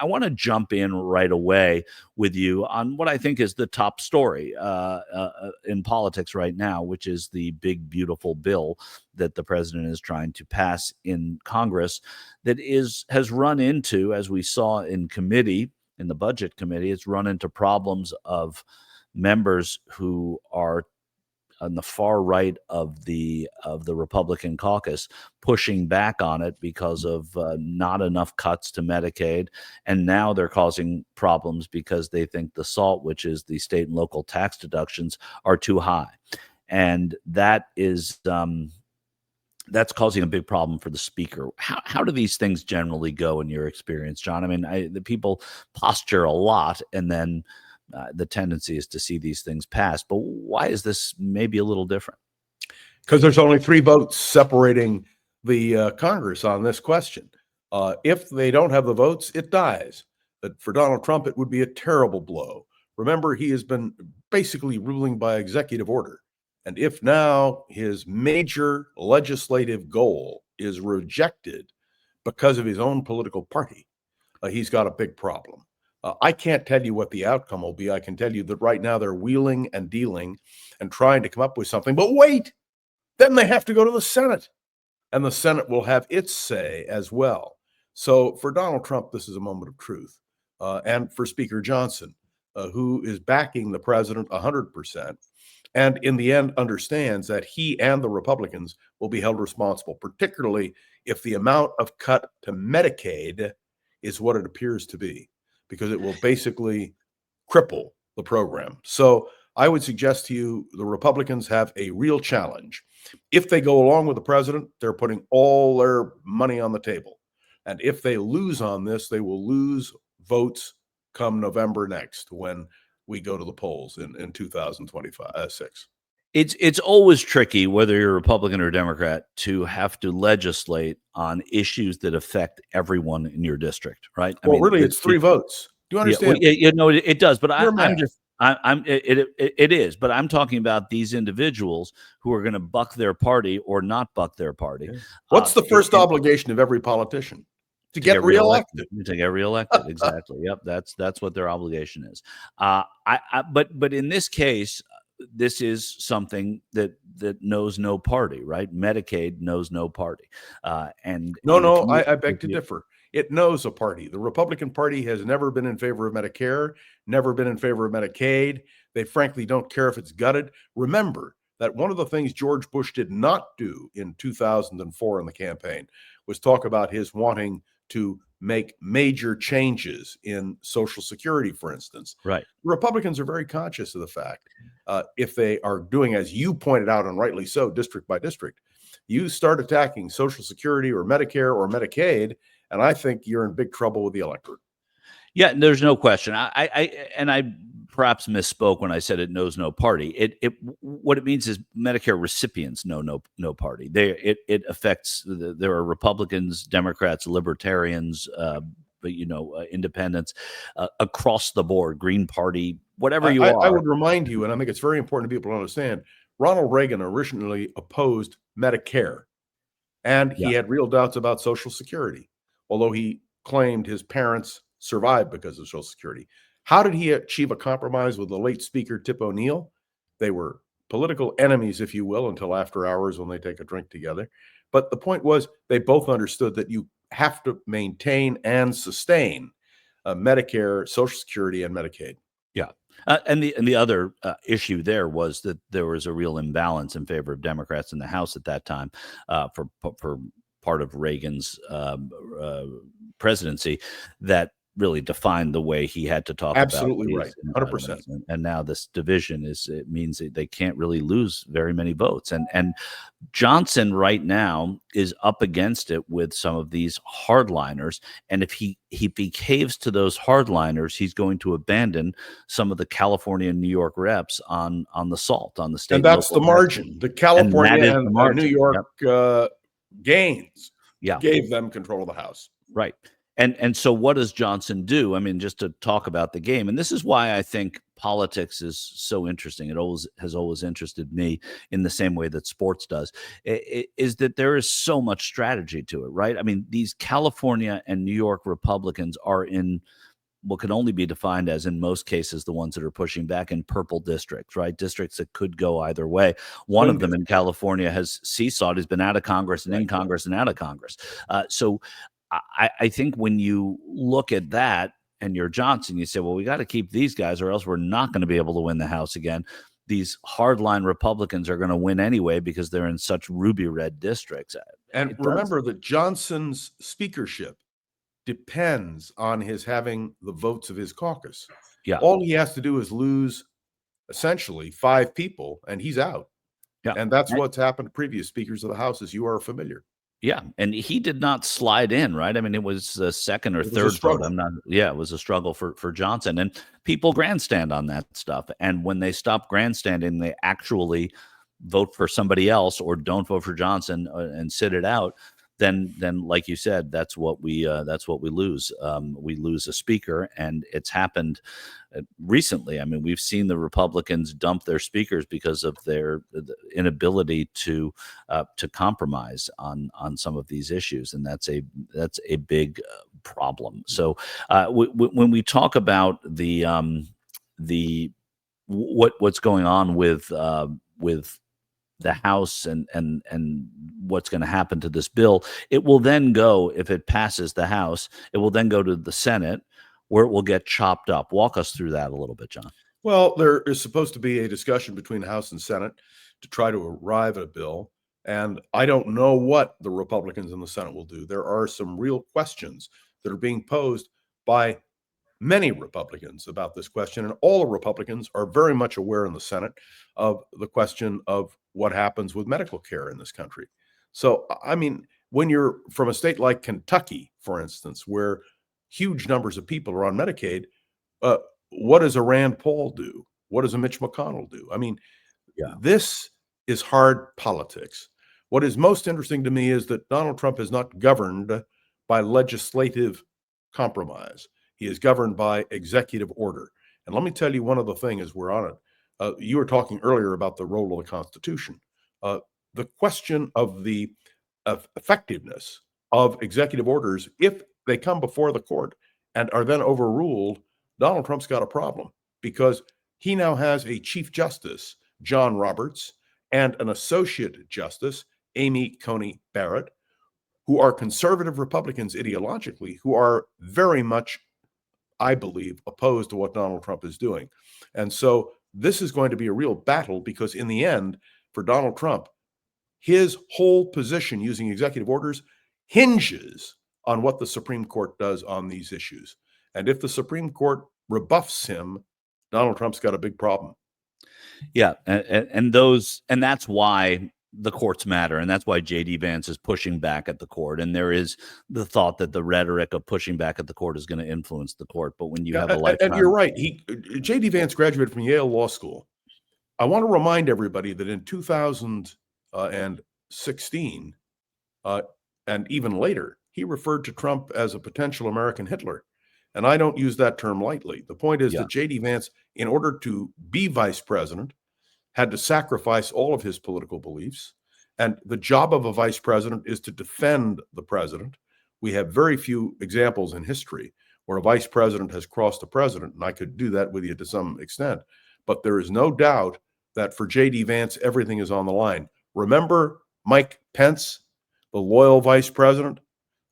I want to jump in right away with you on what I think is the top story in politics right now, which is the big, beautiful bill that the president is trying to pass in Congress that has run into, as we saw in committee, in the budget committee, it's run into problems of members who are on the far right of the Republican caucus pushing back on it because of not enough cuts to Medicaid, and now they're causing problems because they think the SALT, which is the state and local tax deductions, are too high, and that is that's causing a big problem for the speaker. How do these things generally go in your experience, John? I mean, the people posture a lot, and then the tendency is to see these things pass. But why is this maybe a little different? Because there's only 3 votes separating the Congress on this question. If they don't have the votes, it dies. But for Donald Trump, it would be a terrible blow. Remember, he has been basically ruling by executive order. And if now his major legislative goal is rejected because of his own political party, he's got a big problem. I can't tell you what the outcome will be. I can tell you that right now they're wheeling and dealing and trying to come up with something. But wait, then they have to go to the Senate, and the Senate will have its say as well. So for Donald Trump, this is a moment of truth. And for Speaker Johnson, who is backing the president 100%, and in the end understands that he and the Republicans will be held responsible, particularly if the amount of cut to Medicaid is what it appears to be, because it will basically cripple the program. So I would suggest to you the Republicans have a real challenge. If they go along with the president, they're putting all their money on the table. And if they lose on this, they will lose votes come November next when we go to the polls in 2026. It's always tricky, whether you're a Republican or Democrat, to have to legislate on issues that affect everyone in your district, right? I mean, really, it's 3 votes. Do you understand? It does, but it is. But I'm talking about these individuals who are going to buck their party or not buck their party. What's the first obligation of every politician? To get reelected. To get reelected, exactly. Yep, that's what their obligation is. But in this case, this is something that knows no party, right? Medicaid knows no party. And I beg to differ. It knows a party. The Republican Party has never been in favor of Medicare, never been in favor of Medicaid. They frankly don't care if it's gutted. Remember that one of the things George Bush did not do in 2004 in the campaign was talk about his wanting to make major changes in Social Security, for instance. Right. Republicans are very conscious of the fact if they are doing, as you pointed out, and rightly so, district by district, you start attacking Social Security or Medicare or Medicaid, and I think you're in big trouble with the electorate. Yeah, there's no question. I perhaps misspoke when I said it knows no party. What it means is Medicare recipients know no party. It affects there are Republicans, Democrats, Libertarians, independents across the board, Green Party, whatever you are. I would remind you, and I think it's very important to people to understand, Ronald Reagan originally opposed Medicare, and he had real doubts about Social Security, although he claimed his parents survived because of Social Security. How did he achieve a compromise with the late Speaker Tip O'Neill? They were political enemies, if you will, until after hours when they take a drink together. But the point was they both understood that you have to maintain and sustain Medicare, Social Security, and Medicaid. Yeah. And the other issue there was that there was a real imbalance in favor of Democrats in the House at that time for part of Reagan's presidency that really defined the way he had to talk about. Absolutely right. 100%. And now this division means that they can't really lose very many votes. And Johnson right now is up against it with some of these hardliners. And if he caves to those hardliners, he's going to abandon some of the California and New York reps on the SALT, on the state. And that's the margin. The California and New York gains gave them control of the House. Right. And so what does Johnson do? I mean, just to talk about the game, and this is why I think politics is so interesting. It always has always interested me in the same way that sports does. Is that there is so much strategy to it, right? I mean, these California and New York Republicans are in what can only be defined as, in most cases, the ones that are pushing back in purple districts, right? Districts that could go either way. One of them in California has seesawed. He's been out of Congress and in Congress and out of Congress. So I think when you look at that and you're Johnson, you say, well, we got to keep these guys or else we're not going to be able to win the House again. These hardline Republicans are going to win anyway because they're in such ruby red districts. And remember that Johnson's speakership depends on his having the votes of his caucus. Yeah. All he has to do is lose essentially 5 people and he's out. Yeah. And that's what's happened to previous speakers of the House, as you are familiar. Yeah, and he did not slide in, right? I mean, it was the second or third vote. It was a struggle for Johnson, and people grandstand on that stuff. And when they stop grandstanding, they actually vote for somebody else or don't vote for Johnson and sit it out. Then, like you said, that's what we lose. We lose a speaker, and it's happened recently. I mean, we've seen the Republicans dump their speakers because of their inability to compromise on some of these issues, and that's a big problem. So when we talk about what's going on with the House and what's going to happen to this bill, it will then go, if it passes the House, it will then go to the Senate, where it will get chopped up. Walk us through that a little bit, John. Well, there is supposed to be a discussion between the House and Senate to try to arrive at a bill. And I don't know what the Republicans in the Senate will do. There are some real questions that are being posed by many Republicans about this question. And all the Republicans are very much aware in the Senate of the question of what happens with medical care in this country. So, I mean, when you're from a state like Kentucky, for instance, where huge numbers of people are on Medicaid, what does a Rand Paul do? What does a Mitch McConnell do? I mean, this is hard politics. What is most interesting to me is that Donald Trump is not governed by legislative compromise. He is governed by executive order. And let me tell you one other thing as we're on it. You were talking earlier about the role of the Constitution. The question of the effectiveness of executive orders, if they come before the court and are then overruled, Donald Trump's got a problem because he now has a Chief Justice, John Roberts, and an Associate Justice, Amy Coney Barrett, who are conservative Republicans ideologically, who are very much, I believe, opposed to what Donald Trump is doing. And so this is going to be a real battle because in the end, for Donald Trump, his whole position using executive orders hinges on what the Supreme Court does on these issues. And if the Supreme Court rebuffs him, Donald Trump's got a big problem. Yeah, and that's why the courts matter, and that's why J.D. Vance is pushing back at the court. And there is the thought that the rhetoric of pushing back at the court is going to influence the court. But when you have a lifetime, and you're right, J.D. Vance graduated from Yale Law School. I want to remind everybody that in 2016, and even later, he referred to Trump as a potential American Hitler. And I don't use that term lightly. The point is that J.D. Vance, in order to be vice president, had to sacrifice all of his political beliefs. And the job of a vice president is to defend the president. We have very few examples in history where a vice president has crossed the president, and I could do that with you to some extent. But there is no doubt that for J.D. Vance, everything is on the line. Remember Mike Pence, the loyal vice president,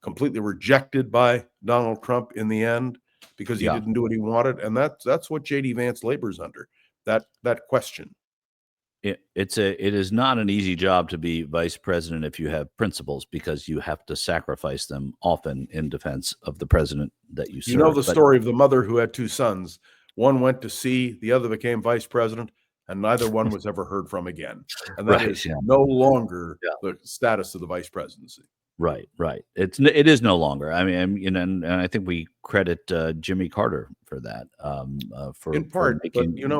completely rejected by Donald Trump in the end because he didn't do what he wanted. And that's what J.D. Vance labors under, that question. It is not an easy job to be vice president if you have principles, because you have to sacrifice them often in defense of the president that you serve. You know the story of the mother who had 2 sons. One went to sea, the other became vice president, and neither one was ever heard from again. And that is no longer the status of the vice presidency. Right. It is no longer. I mean, and I think we credit Jimmy Carter for that. In part, but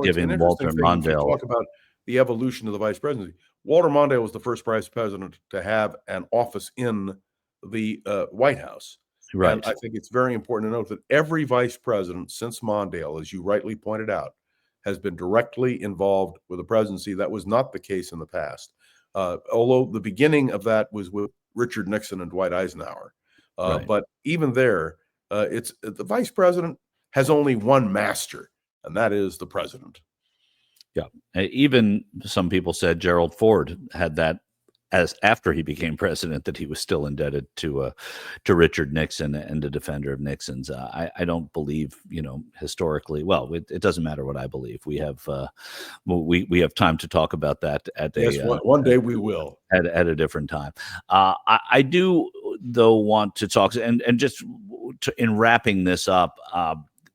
giving Walter Mondale. Talk about the evolution of the vice presidency. Walter Mondale was the first vice president to have an office in the White House. And Right. I think it's very important to note that every vice president since Mondale, as you rightly pointed out, has been directly involved with the presidency. That was not the case in the past. Although the beginning of that was with Richard Nixon and Dwight Eisenhower. Right. But even there, it's the vice president has only one master, and that is the president. Yeah. Even some people said Gerald Ford had that as after he became president, that he was still indebted to Richard Nixon and a defender of Nixon's. I don't believe, historically. Well, it doesn't matter what I believe. We have we have time to talk about that at Yes, one day we will. At a different time. I do though want to talk and just in wrapping this up.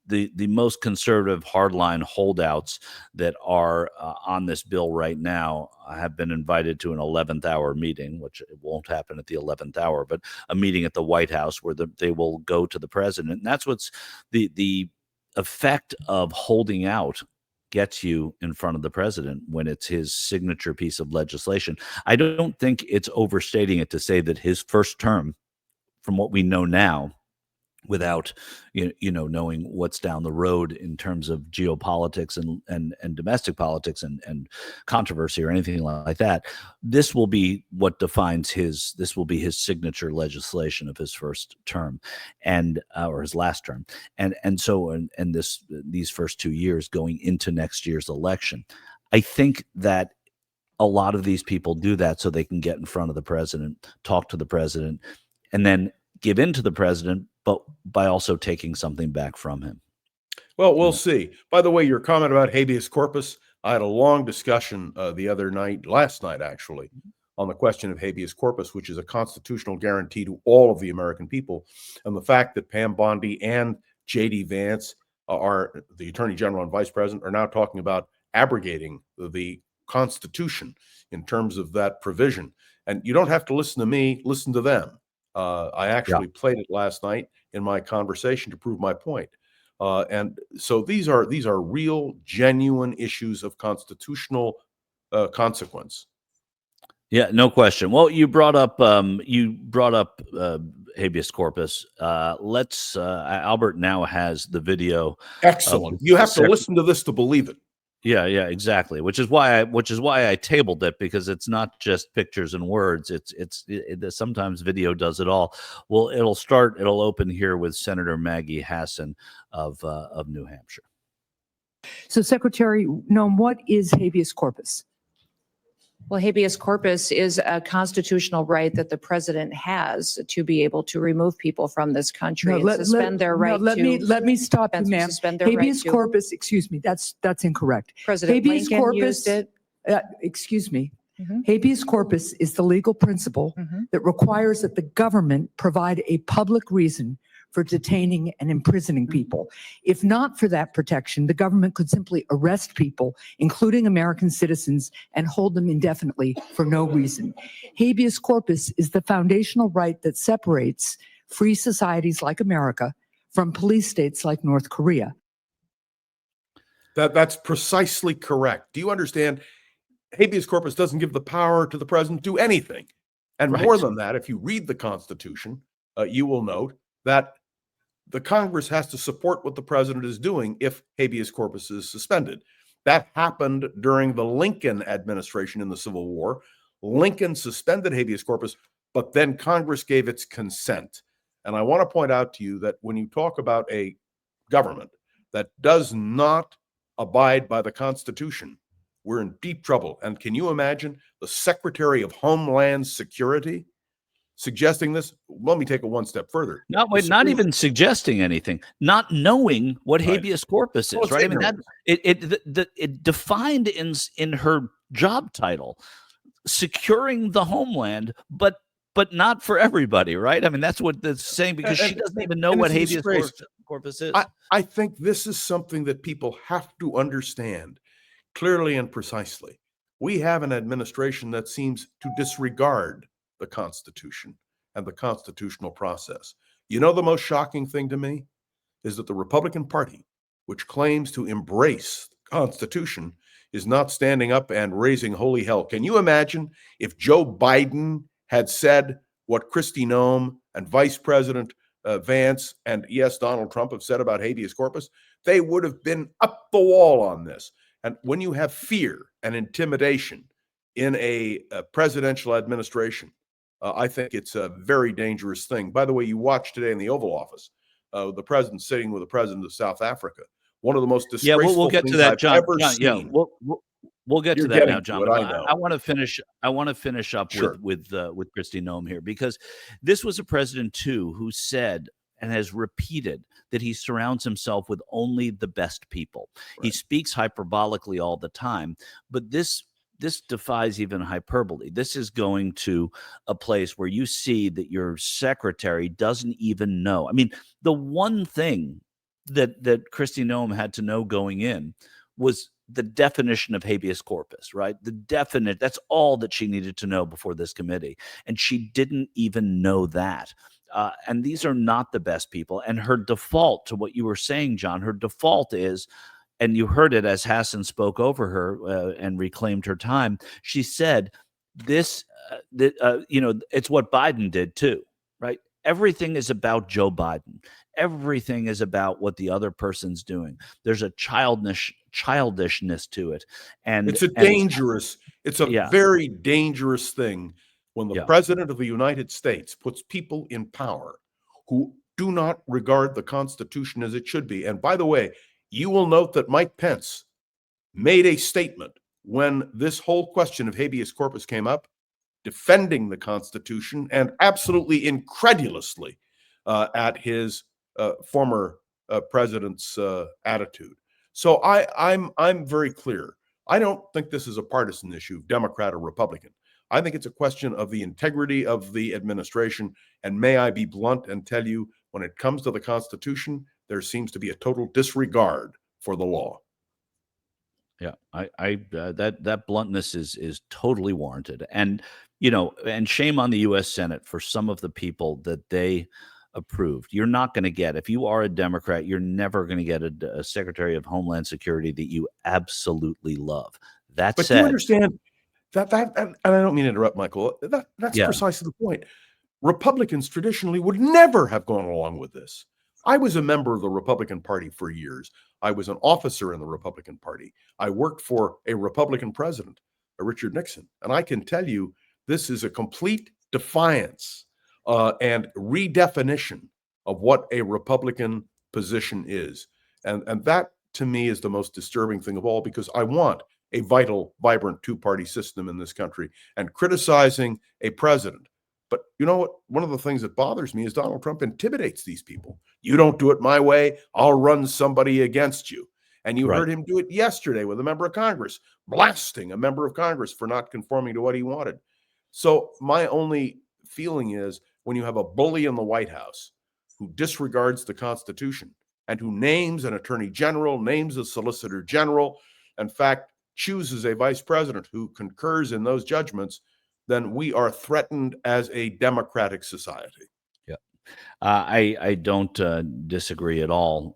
The most conservative hardline holdouts that are on this bill right now have been invited to an 11th hour meeting, which it won't happen at the 11th hour, but a meeting at the White House where they will go to the president. And that's what's the effect of holding out gets you in front of the president when it's his signature piece of legislation. I don't think it's overstating it to say that his first term, from what we know now, without knowing what's down the road in terms of geopolitics and domestic politics and controversy or anything like that, this will be what defines this will be his signature legislation of his first term and or his last term, and so these first 2 years going into next year's election. I think that a lot of these people do that so they can get in front of the president, talk to the president, and then give in to the president, but by also taking something back from him. Well, we'll see. By the way, your comment about habeas corpus, I had a long discussion last night actually, on the question of habeas corpus, which is a constitutional guarantee to all of the American people. And the fact that Pam Bondi and J.D. Vance, are the Attorney General and Vice President, are now talking about abrogating the Constitution in terms of that provision. And you don't have to listen to me, listen to them. I actually played it last night in my conversation to prove my point. And so these are real, genuine issues of constitutional consequence. Yeah, no question. Well, you brought up habeas corpus. Albert now has the video. Excellent. You have to listen to this to believe it. Yeah, exactly. Which is why I tabled it, because it's not just pictures and words. It's sometimes video does it all. Well, it'll open here with Senator Maggie Hassan of New Hampshire. So, Secretary Noem, what is habeas corpus? Well, habeas corpus is a constitutional right that the president has to be able to remove people from this country and suspend their right let me stop you, ma'am. Habeas corpus, excuse me, that's incorrect. President Lincoln used it. Excuse me. Mm-hmm. Habeas corpus is the legal principle that requires that the government provide a public reason for detaining and imprisoning people. If not for that protection, the government could simply arrest people, including American citizens, and hold them indefinitely for no reason. Habeas corpus is the foundational right that separates free societies like America from police states like North Korea. That's precisely correct. Do you understand? Habeas corpus doesn't give the power to the president to do anything. And more than that, if you read the Constitution, you will note that the Congress has to support what the president is doing if habeas corpus is suspended. That happened during the Lincoln administration in the Civil War. Lincoln suspended habeas corpus, but then Congress gave its consent. And I want to point out to you that when you talk about a government that does not abide by the Constitution, we're in deep trouble. And can you imagine the Secretary of Homeland Security suggesting this? Let me take it one step further. Not even suggesting anything, not knowing what habeas corpus is, right? I mean, it defined in her job title, securing the homeland, but not for everybody, right? I mean, that's what that's saying, because she doesn't even know what habeas corpus is. I think this is something that people have to understand clearly and precisely. We have an administration that seems to disregard the Constitution and the constitutional process. You know, the most shocking thing to me is that the Republican Party, which claims to embrace the Constitution, is not standing up and raising holy hell. Can you imagine if Joe Biden had said what Kristi Noem and Vice President Vance and, yes, Donald Trump have said about habeas corpus, they would have been up the wall on this. And when you have fear and intimidation in a presidential administration, I think it's a very dangerous thing. By the way, you watched today in the Oval Office, the president sitting with the president of South Africa. One of the most Yeah, we'll disgraceful get to things that, I've John. ever John, yeah, seen. we'll get You're to that now, getting John. to it, But I know. I want to finish. I want to finish up Sure. with Kristi Noem here, because this was a president too who said and has repeated that he surrounds himself with only the best people. He Right. speaks hyperbolically all the time, but this defies even hyperbole. This is going to a place where you see that your secretary doesn't even know. I mean, the one thing that Kristi Noem had to know going in was the definition of habeas corpus, right? That's all that she needed to know before this committee. And she didn't even know that. And these are not the best people. And her default, to what you were saying, John, her default is, and you heard it as Hassan spoke over her and reclaimed her time. She said, it's what Biden did too, right? Everything is about Joe Biden. Everything is about what the other person's doing. There's a childishness to it. And it's a yeah. very dangerous thing when the Yeah. president of the United States puts people in power who do not regard the Constitution as it should be. And by the way, you will note that Mike Pence made a statement when this whole question of habeas corpus came up, defending the Constitution and absolutely incredulously at his former president's attitude. So I'm very clear. I don't think this is a partisan issue, Democrat or Republican. I think it's a question of the integrity of the administration. And may I be blunt and tell you, when it comes to the Constitution, there seems to be a total disregard for the law. Yeah, that bluntness is totally warranted, and and shame on the U.S. Senate for some of the people that they approved. You're not going to get, if you are a Democrat, you're never going to get a Secretary of Homeland Security that you absolutely love. That But said, you understand that, and I don't mean to interrupt, Michael. That's Yeah. precisely the point. Republicans traditionally would never have gone along with this. I was a member of the Republican Party for years. I was an officer in the Republican Party. I worked for a Republican president, Richard Nixon. And I can tell you, this is a complete defiance and redefinition of what a Republican position is. And that, to me, is the most disturbing thing of all, because I want a vital, vibrant two-party system in this country. And criticizing a president. But you know what? One of the things that bothers me is Donald Trump intimidates these people. You don't do it my way, I'll run somebody against you. And you Right. heard him do it yesterday with a member of Congress, blasting a member of Congress for not conforming to what he wanted. So my only feeling is, when you have a bully in the White House who disregards the Constitution and who names an attorney general, names a solicitor general, in fact, chooses a vice president who concurs in those judgments, then we are threatened as a democratic society. Yeah, I don't disagree at all.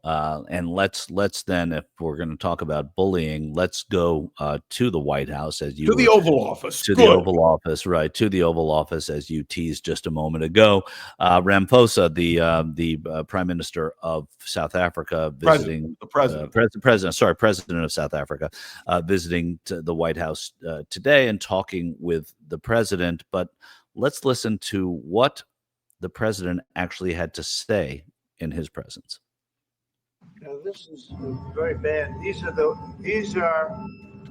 And let's then, if we're going to talk about bullying, let's go to the White House, as you To the Oval Office. to Good. the Oval Office, right? To the Oval Office, as you teased just a moment ago. Ramaphosa, the Prime Minister of South Africa, visiting President of South Africa, visiting the White House today and talking with the president. But let's listen to what the president actually had to say in his presence. Now, this is very bad. These are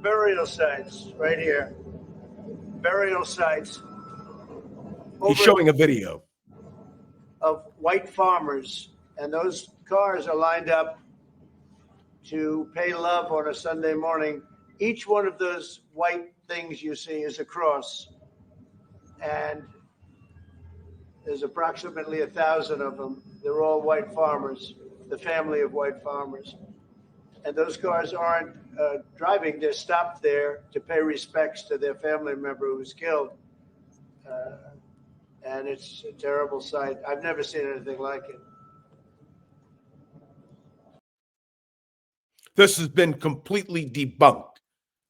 burial sites right here. Burial sites. He's showing a video of white farmers, and those cars are lined up to pay love on a Sunday morning. Each one of those white things you see is a cross, and there's approximately 1,000 of them. They're all white farmers, the family of white farmers. And those cars aren't driving, they're stopped there to pay respects to their family member who was killed. And it's a terrible sight. I've never seen anything like it. This has been completely debunked,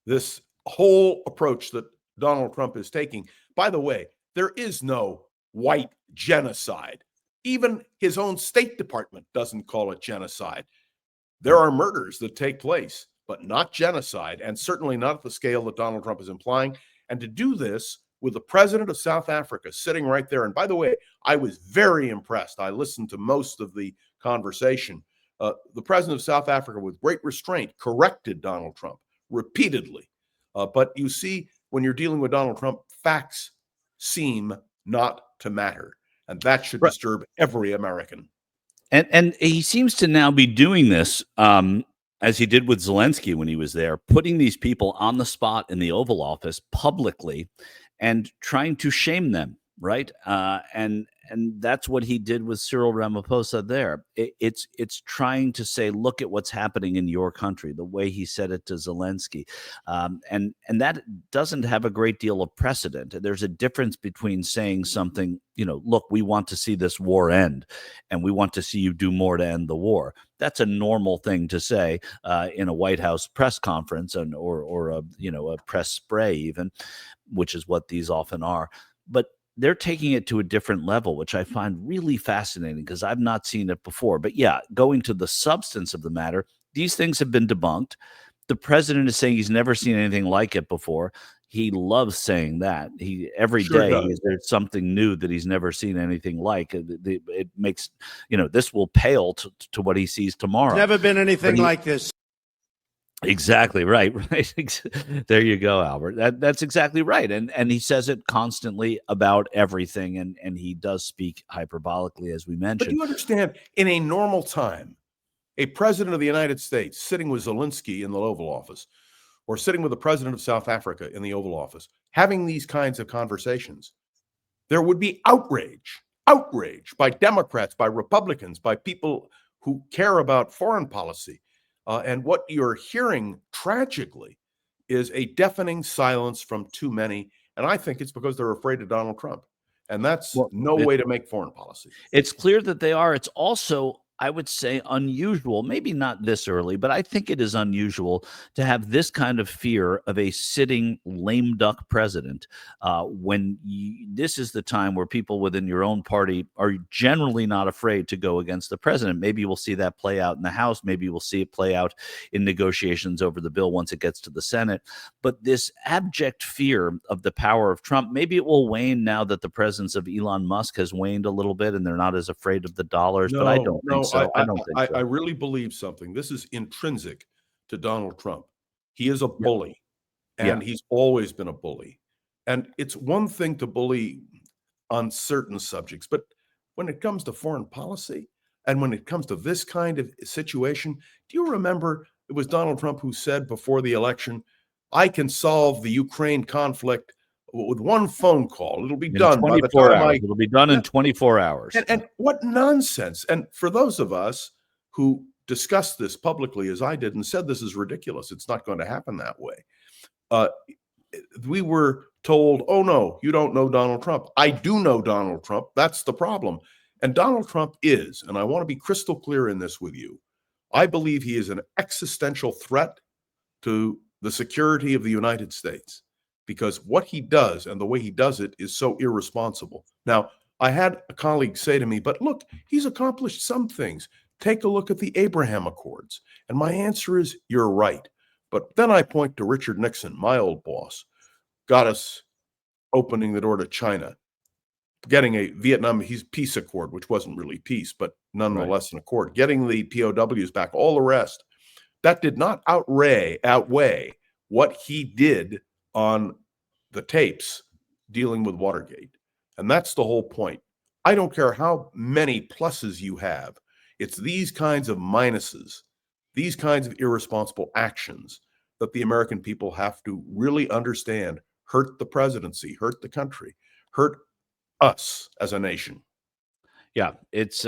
this whole approach that Donald Trump is taking. By the way, there is no white genocide. Even his own State Department doesn't call it genocide. There are murders that take place, but not genocide, and certainly not at the scale that Donald Trump is implying. And to do this with the president of South Africa sitting right there. And by the way, I was very impressed. I listened to most of the conversation. The president of South Africa, with great restraint, corrected Donald Trump repeatedly. But you see, when you're dealing with Donald Trump, facts seem not to matter. And that should disturb every American. And he seems to now be doing this, as he did with Zelensky when he was there, putting these people on the spot in the Oval Office publicly and trying to shame them, right? And that's what he did with Cyril Ramaphosa there. It's trying to say, look at what's happening in your country, the way he said it to Zelensky. And that doesn't have a great deal of precedent. There's a difference between saying something, look, we want to see this war end, and we want to see you do more to end the war. That's a normal thing to say in a White House press conference or a press spray even, which is what these often are. But they're taking it to a different level, which I find really fascinating because I've not seen it before. But yeah, going to the substance of the matter, these things have been debunked. The president is saying he's never seen anything like it before. He loves saying that. Every day there's something new that he's never seen anything like. It makes, this will pale to what he sees tomorrow. Never been anything like this. Exactly right. There you go, Albert. That's exactly right. And he says it constantly about everything, and he does speak hyperbolically, as we mentioned. But you understand, in a normal time, a president of the United States sitting with Zelensky in the Oval Office, or sitting with the president of South Africa in the Oval Office, having these kinds of conversations, there would be outrage by Democrats, by Republicans, by people who care about foreign policy. And what you're hearing tragically is a deafening silence from too many. And I think it's because they're afraid of Donald Trump. And that's no way to make foreign policy. It's clear that they are. It's also, I would say, unusual, maybe not this early, but I think it is unusual to have this kind of fear of a sitting lame duck president when this is the time where people within your own party are generally not afraid to go against the president. Maybe we'll see that play out in the House. Maybe we'll see it play out in negotiations over the bill once it gets to the Senate. But this abject fear of the power of Trump, maybe it will wane now that the presence of Elon Musk has waned a little bit and they're not as afraid of the dollars. But I don't think so. I don't think so. I really believe something. This is intrinsic to Donald Trump. He is a bully, and he's always been a bully. And it's one thing to bully on certain subjects, but when it comes to foreign policy and when it comes to this kind of situation, do you remember it was Donald Trump who said before the election, I can solve the Ukraine conflict with one phone call. It'll be done by the time It'll be done in 24 hours. And what nonsense. And for those of us who discussed this publicly, as I did, and said this is ridiculous, it's not going to happen that way, we were told, oh, no, you don't know Donald Trump. I do know Donald Trump. That's the problem. And Donald Trump is, and I want to be crystal clear in this with you, I believe he is an existential threat to the security of the United States, because what he does and the way he does it is so irresponsible. Now, I had a colleague say to me, but look, he's accomplished some things. Take a look at the Abraham Accords. And my answer is, you're right. But then I point to Richard Nixon, my old boss, got us opening the door to China, getting a Vietnam peace accord, which wasn't really peace, but nonetheless an accord, getting the POWs back, all the rest. That did not outweigh what he did on the tapes dealing with Watergate. And that's the whole point. I don't care how many pluses you have. It's these kinds of minuses, these kinds of irresponsible actions that the American people have to really understand hurt the presidency, hurt the country, hurt us as a nation. Yeah, it's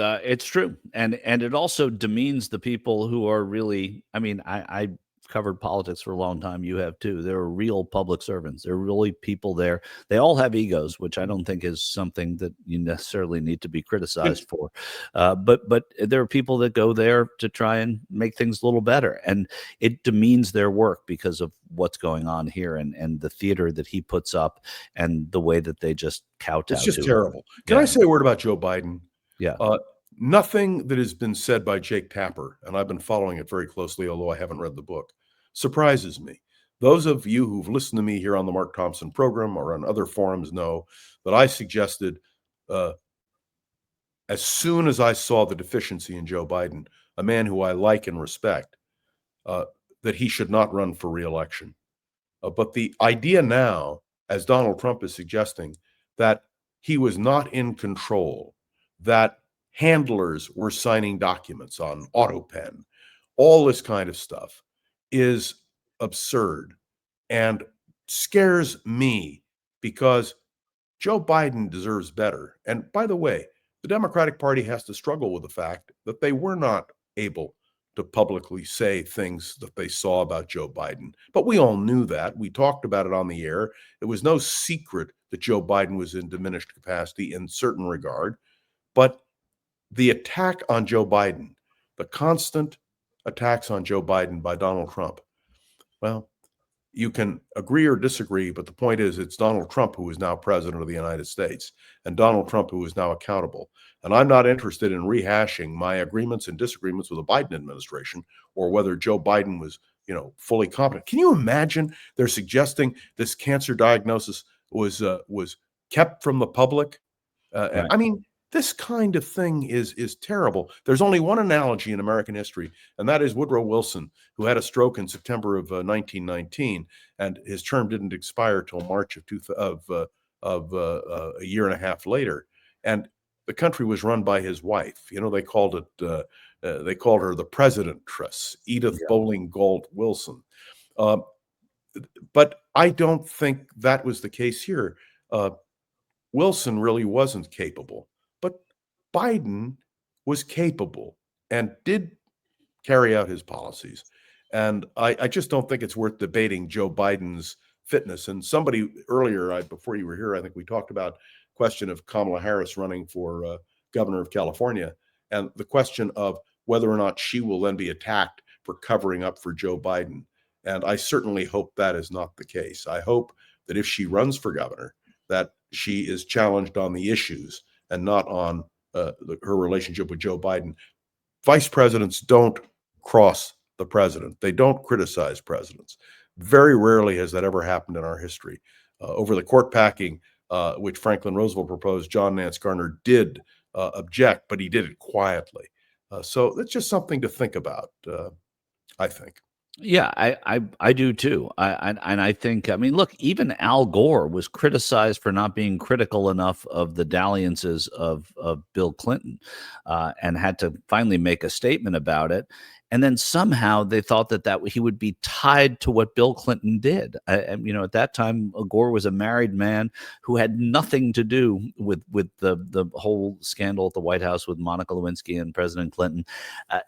true. And it also demeans the people who are really, I covered politics for a long time. You have too. There are real public servants. There are really people there. They all have egos, which I don't think is something that you necessarily need to be criticized for. But there are people that go there to try and make things a little better. And it demeans their work because of what's going on here and the theater that he puts up and the way that they just kowtow to. It's just terrible. Can I say a word about Joe Biden? Yeah. Nothing that has been said by Jake Tapper, and I've been following it very closely, although I haven't read the book, surprises me. Those of you who've listened to me here on the Mark Thompson program or on other forums know that I suggested, as soon as I saw the deficiency in Joe Biden, a man who I like and respect, that he should not run for re-election. But the idea now, as Donald Trump is suggesting, that he was not in control, that handlers were signing documents on AutoPen, all this kind of stuff is absurd and scares me because Joe Biden deserves better. And by the way, the Democratic Party has to struggle with the fact that they were not able to publicly say things that they saw about Joe Biden. But we all knew that. We talked about it on the air. It was no secret that Joe Biden was in diminished capacity in certain regard. But the attack on Joe Biden, the constant attacks on Joe Biden by Donald Trump, well, you can agree or disagree, but the point is it's Donald Trump who is now president of the United States and Donald Trump who is now accountable. And I'm not interested in rehashing my agreements and disagreements with the Biden administration or whether Joe Biden was, fully competent. Can you imagine they're suggesting this cancer diagnosis was kept from the public? Right. I mean, this kind of thing is terrible. There's only one analogy in American history, and that is Woodrow Wilson, who had a stroke in September of 1919, and his term didn't expire till March of a year and a half later. And the country was run by his wife. They called her the Presidentress, Edith Bowling Galt Wilson. But I don't think that was the case here. Wilson really wasn't capable. Biden was capable and did carry out his policies. And I just don't think it's worth debating Joe Biden's fitness. And somebody earlier, before you were here, I think we talked about the question of Kamala Harris running for governor of California and the question of whether or not she will then be attacked for covering up for Joe Biden. And I certainly hope that is not the case. I hope that if she runs for governor, that she is challenged on the issues and not on her relationship with Joe Biden. Vice presidents don't cross the president. They don't criticize presidents. Very rarely has that ever happened in our history. Over the court packing, which Franklin Roosevelt proposed, John Nance Garner did object, but he did it quietly. So that's just something to think about, I think. Yeah, I do too. I think, look, even Al Gore was criticized for not being critical enough of the dalliances of Bill Clinton, and had to finally make a statement about it. And then somehow they thought that he would be tied to what Bill Clinton did. At that time, Gore was a married man who had nothing to do with the whole scandal at the White House with Monica Lewinsky and President Clinton.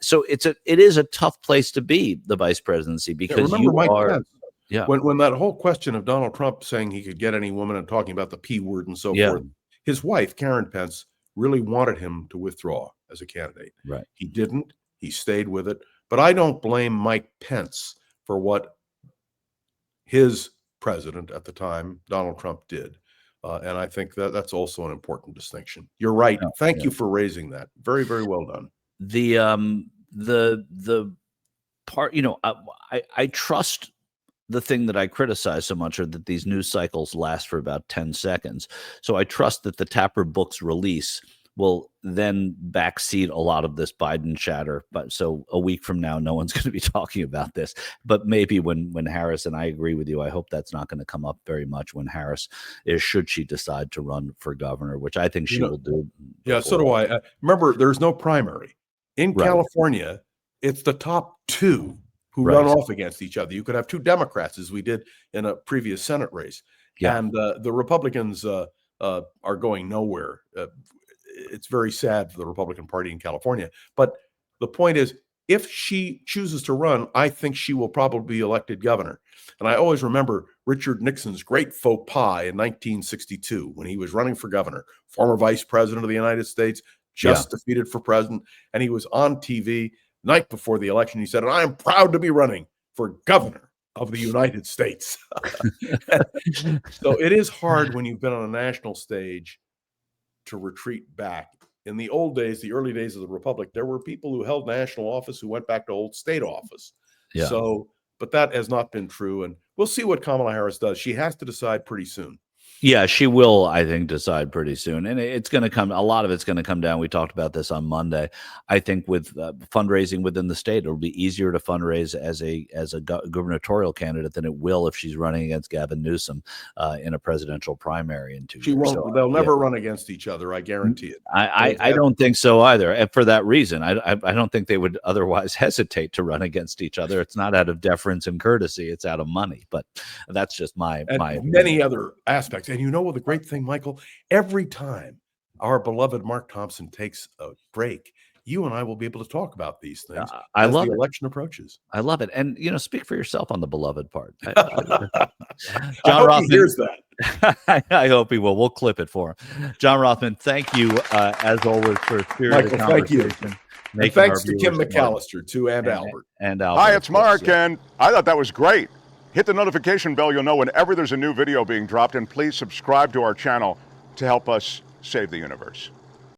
So it is a tough place to be, the vice presidency, because remember Mike Pence. Yeah. When that whole question of Donald Trump saying he could get any woman and talking about the P word and so forth, his wife, Karen Pence, really wanted him to withdraw as a candidate. Right. He didn't. He stayed with it. But I don't blame Mike Pence for what his president at the time, Donald Trump, did. And I think that's also an important distinction. You're right. Thank you for raising that. Very, very well done. The part, I trust the thing that I criticize so much, are that these news cycles last for about 10 seconds. So I trust that the Tapper book's release will then backseat a lot of this Biden chatter. But so a week from now, no one's going to be talking about this. But maybe when Harris, and I agree with you, I hope that's not going to come up very much when Harris should she decide to run for governor, which I think she will do. Yeah, so do I. Remember, there's no primary. In California, it's the top two who run off against each other. You could have two Democrats, as we did in a previous Senate race. Yeah. And the Republicans are going nowhere. It's very sad for the Republican Party in California. But the point is, if she chooses to run, I think she will probably be elected governor. And I always remember Richard Nixon's great faux pas in 1962 when he was running for governor, former vice president of the United States, just defeated for president. And he was on TV night before the election. He said, "I am proud to be running for governor of the United States." So it is hard when you've been on a national stage to retreat back. in the old days, the early days of the Republic, there were people who held national office who went back to hold state office. Yeah. So, but that has not been true. And we'll see what Kamala Harris does. She has to decide pretty soon. Yeah, she will, I think, decide pretty soon. And it's going to come, a lot of it's going to come down. We talked about this on Monday. I think with fundraising within the state, it'll be easier to fundraise as a gubernatorial candidate than it will if she's running against Gavin Newsom in a presidential primary in 2 years. She won't, So, they'll never run against each other. I guarantee it. I don't think so either. And for that reason, I don't think they would otherwise hesitate to run against each other. It's not out of deference and courtesy. It's out of money. But that's just my many other aspects. And you know what the great thing, Michael? Every time our beloved Mark Thompson takes a break, you and I will be able to talk about these things I as love the it. election approaches. I love it. And, speak for yourself on the beloved part. I John hope Rothman, he hears that. I hope he will. We'll clip it for him. John Rothman, thank you, as always, for a spirited Michael, thank you. conversation. And thanks to Kim McAllister, too, and Albert. And Albert. Hi, it's of course, Mark, yeah. and I thought that was great. Hit the notification bell. You'll know whenever there's a new video being dropped, and please subscribe to our channel to help us save the universe.